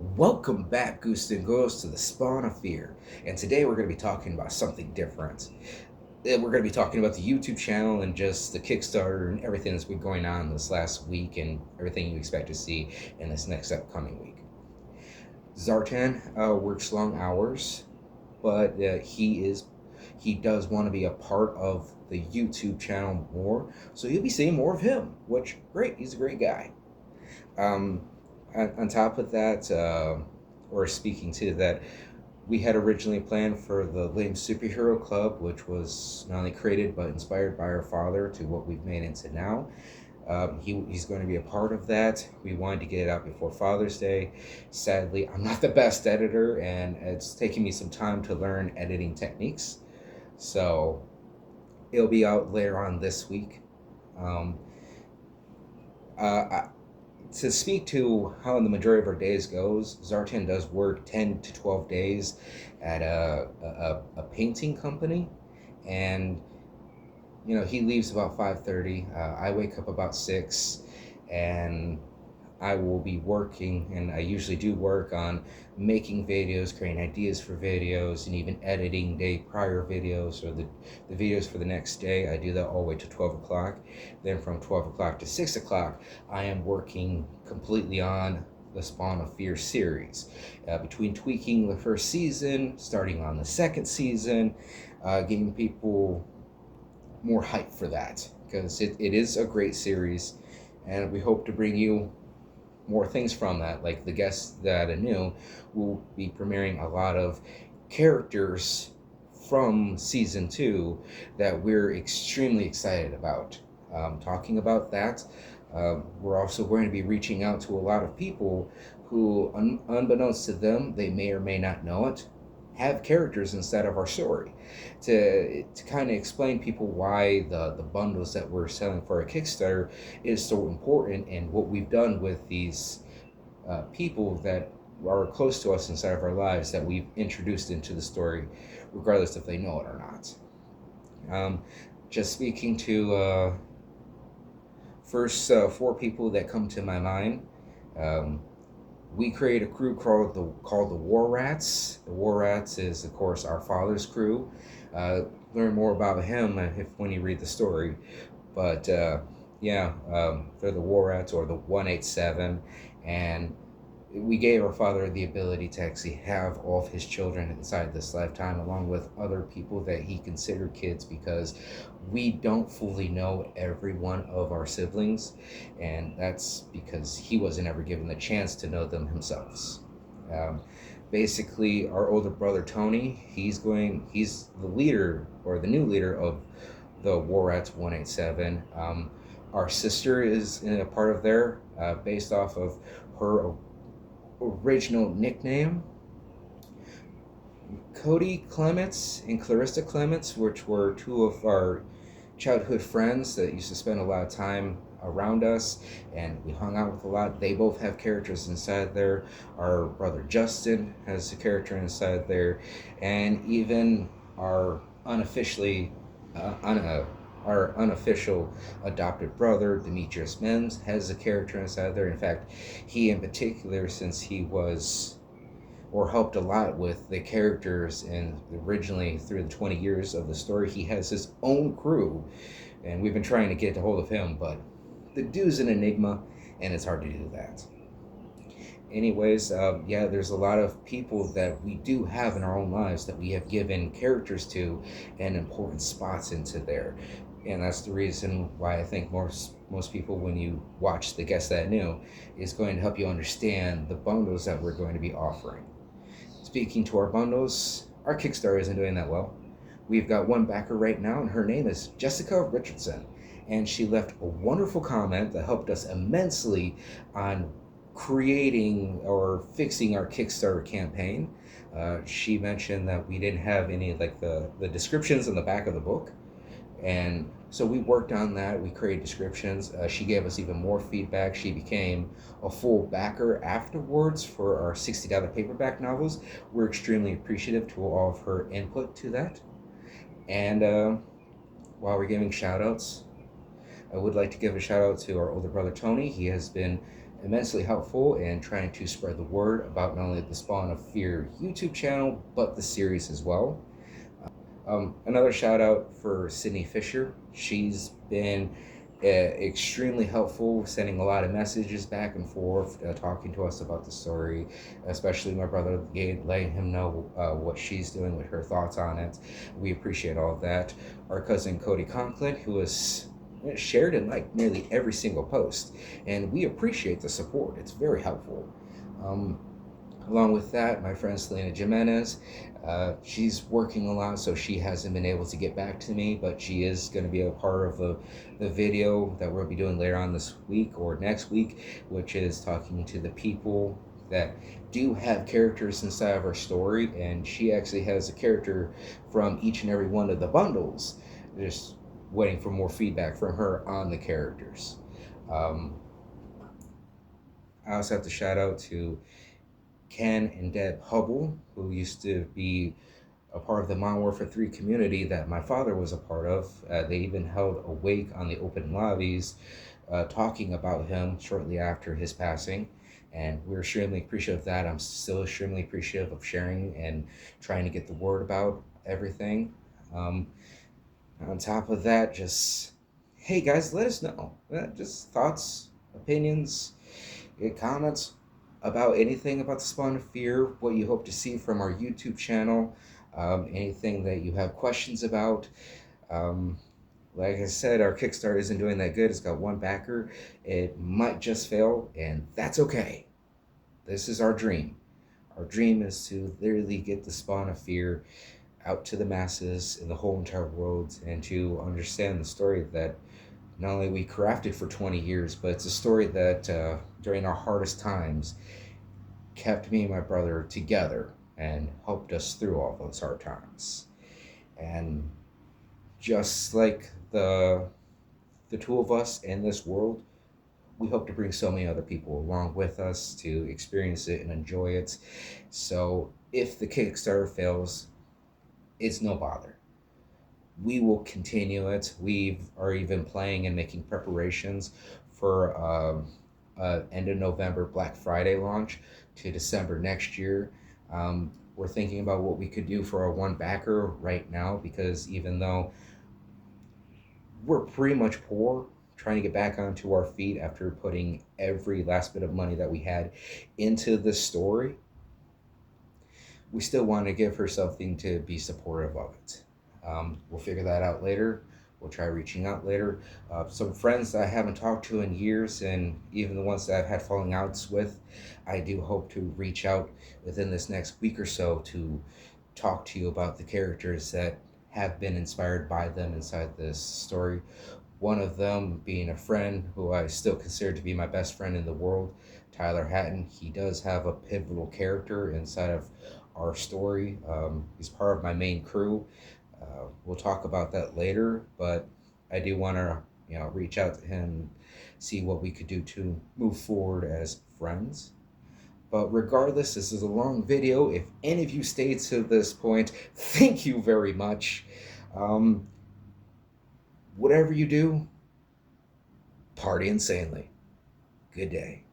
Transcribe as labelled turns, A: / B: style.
A: Welcome back, Goose and Girls, to the Spawn of Fear. And today we're going to be talking about something different. We're going to be talking about the YouTube channel and just the Kickstarter and everything that's been going on this last week and everything you expect to see in this next upcoming week. Zartan works long hours, but he does want to be a part of the YouTube channel more, so you'll be seeing more of him. Which great, he's a great guy. Um, on top of that, or speaking to that, we had originally planned for the Lame Superhero Club, which was not only created but inspired by our father to what we've made into now. He's going to be a part of that. We wanted to get it out before Father's Day. Sadly, I'm not the best editor, and it's taking me some time to learn editing techniques. So it'll be out later on this week. Um, uh, to speak to how the majority of our days goes, Zartan does work 10 to 12 days at a painting company, and he leaves about 5:30. I wake up about 6, and I will be working, and I usually do work on making videos, creating ideas for videos, and even editing day prior videos or the videos for the next day. I do that all the way to 12 o'clock. Then from 12 o'clock to 6 o'clock, I am working completely on the Spawn of Fear series. Between tweaking the first season, starting on the second season, getting people more hype for that, because it is a great series, and we hope to bring you more things from that. Like the guests that are new will be premiering a lot of characters from season 2 that we're extremely excited about. Talking about that, we're also going to be reaching out to a lot of people who, unbeknownst to them, they may or may not know it, have characters inside of our story, to kind of explain people why the bundles that we're selling for our Kickstarter is so important, and what we've done with these people that are close to us inside of our lives that we've introduced into the story, regardless if they know it or not. Just speaking to first 4 people that come to my mind. Um, we create a crew called the War Rats. The War Rats is, of course, our father's crew. Learn more about him when you read the story. But they're the War Rats, or the 187, and we gave our father the ability to actually have all of his children inside this lifetime, along with other people that he considered kids, because we don't fully know every one of our siblings, and that's because he wasn't ever given the chance to know them himself. Um, Basically, our older brother Tony, he's the leader, or the new leader, of the War Rats 187. Our sister is in a part of there, based off of her original nickname. Cody Clements and Clarissa Clements, which were 2 of our childhood friends that used to spend a lot of time around us, and we hung out with a lot. They both have characters inside there. Our brother Justin has a character inside there, and even our unofficially our unofficial adopted brother Demetrius Menz has a character inside there. In fact, he in particular, since he was or helped a lot with the characters, and originally through the 20 years of the story, he has his own crew, and we've been trying to get a hold of him, but the dude's an enigma, and it's hard to do that. Anyways, there's a lot of people that we do have in our own lives that we have given characters to and important spots into there. And that's the reason why I think most people, when you watch The Guest That Knew, is going to help you understand the bundles that we're going to be offering. Speaking to our bundles, our Kickstarter isn't doing that well. We've got one backer right now, and her name is Jessica Richardson, and she left a wonderful comment that helped us immensely on creating or fixing our Kickstarter campaign. She mentioned that we didn't have any, like, the descriptions in the back of the book, and so we worked on that. We created descriptions. She gave us even more feedback. She became a full backer afterwards for our $60 paperback novels. We're extremely appreciative to all of her input to that. And while we're giving shout outs, I would like to give a shout out to our older brother Tony. He has been immensely helpful in trying to spread the word about not only the Spawn of Fear YouTube channel, but the series as well. Another shout out for Sydney Fisher. She's been extremely helpful, sending a lot of messages back and forth, talking to us about the story, especially my brother Gabe, letting him know what she's doing with her thoughts on it. We appreciate all of that. Our cousin Cody Conklin, who has shared in like nearly every single post, and we appreciate the support. It's very helpful. Along with that, my friend Selena Jimenez, she's working a lot, so she hasn't been able to get back to me, but she is going to be a part of the video that we'll be doing later on this week or next week, which is talking to the people that do have characters inside of our story, and she actually has a character from each and every one of the bundles, just waiting for more feedback from her on the characters. I also have to shout out to Ken and Deb Hubble, who used to be a part of the Modern Warfare 3 community that my father was a part of. They even held a wake on the open lobbies talking about him shortly after his passing. And we're extremely appreciative of that. I'm still extremely appreciative of sharing and trying to get the word about everything. On top of that, just, hey guys, let us know. Just thoughts, opinions, comments about anything about the Spawn of Fear, what you hope to see from our YouTube channel, anything that you have questions about. Like I said, our Kickstarter isn't doing that good. It's got one backer. It might just fail, and that's okay. This is our dream. Our dream is to literally get the Spawn of Fear out to the masses in the whole entire world, and to understand the story that not only we crafted for 20 years, but it's a story that during our hardest times kept me and my brother together and helped us through all those hard times. And just like the two of us in this world, we hope to bring so many other people along with us to experience it and enjoy it. So if the Kickstarter fails, it's no bother. We will continue it. We are even planning and making preparations for end of November Black Friday launch to December next year. We're thinking about what we could do for our one backer right now, because even though we're pretty much poor, trying to get back onto our feet after putting every last bit of money that we had into this story, we still want to give her something to be supportive of it. We'll figure that out later. We'll try reaching out later. Some friends that I haven't talked to in years, and even the ones that I've had falling outs with, I do hope to reach out within this next week or so to talk to you about the characters that have been inspired by them inside this story. One of them being a friend who I still consider to be my best friend in the world, Tyler Hatton. He does have a pivotal character inside of our story. He's part of my main crew. We'll talk about that later, but I do want to, reach out to him, see what we could do to move forward as friends. But regardless, this is a long video. If any of you stayed to this point, thank you very much. Whatever you do, party insanely. Good day.